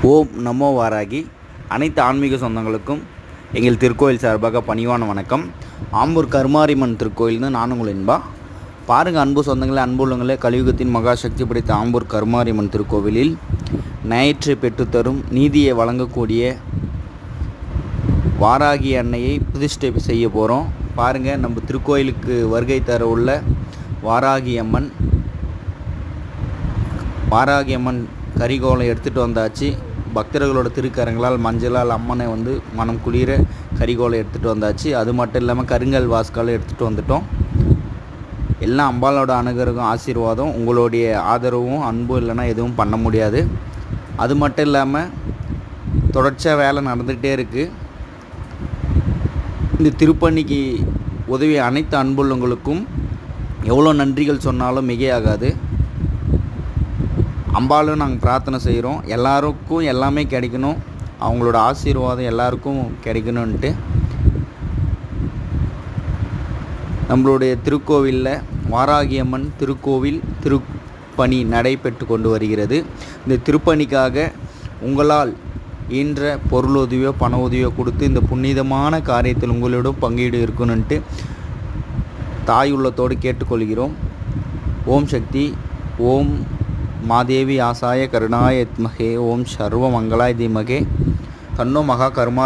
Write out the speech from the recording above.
ஓம் நமோ வாராகி. அனைத்து ஆன்மீக சொந்தங்களுக்கும் எங்கள் திருக்கோயில் சார்பாக பணிவான வணக்கம். ஆம்பூர் கருமாரியம்மன் திருக்கோயில்னு நான் உங்கள் என்பா. பாருங்கள் அன்பு சொந்தங்களே, அன்புள்ளங்களே, கலியுகத்தின் மகாசக்தி படைத்த ஆம்பூர் கருமாரியம்மன் திருக்கோவிலில் ஞாயிற்றை பெற்றுத்தரும் நீதியை வழங்கக்கூடிய வாராகி அன்னையை பிரதிஷ்டை செய்ய போகிறோம். பாருங்கள், நம்ம திருக்கோயிலுக்கு வருகை தர உள்ள வாராகி அம்மன் கரிகோலை எடுத்துகிட்டு வந்தாச்சு. பக்தர்களோட திருக்கரங்களால் மஞ்சளால் அம்மனை மனம் குளிர கரிகோலை எடுத்துகிட்டு வந்தாச்சு. அது மட்டும் இல்லாமல் கருங்கல் வாஸ்காலும் எடுத்துகிட்டு வந்துட்டோம். எல்லாம் அம்பாலோட அனுகிரகம், ஆசீர்வாதம், உங்களுடைய ஆதரவும் அன்பும் இல்லைன்னா எதுவும் பண்ண முடியாது. அது மட்டும் இல்லாமல் தொடர்ச்சியாக வேலை நடந்துகிட்டே இருக்குது. இந்த திருப்பணிக்கு உதவிய அனைத்து அன்புள்ளவங்களுக்கும் எவ்வளோ நன்றிகள் சொன்னாலும் மிகையாகாது. அம்பாலும் நாங்கள் பிரார்த்தனை செய்கிறோம், எல்லாருக்கும் எல்லாமே கிடைக்கணும், அவங்களோட ஆசீர்வாதம் எல்லாருக்கும் கிடைக்கணுன்ட்டு. நம்மளுடைய திருக்கோவிலில் வாராகியம்மன் திருக்கோவில் திருப்பணி நடைபெற்று கொண்டு வருகிறது. இந்த திருப்பணிக்காக உங்களால் ஈன்ற பொருளுதவியோ பண உதவியோ கொடுத்து இந்த புனிதமான காரியத்தில் உங்களோட பங்கீடு இருக்கணுன்ட்டு தாய் உள்ளத்தோடு கேட்டுக்கொள்கிறோம். ஓம் சக்தி. ஓம் மாதேவி ஆசாய கருணாய வித்மஹே. ஓம் சர்வ மங்களாய தீமகே. தன்னோ மகா கருமா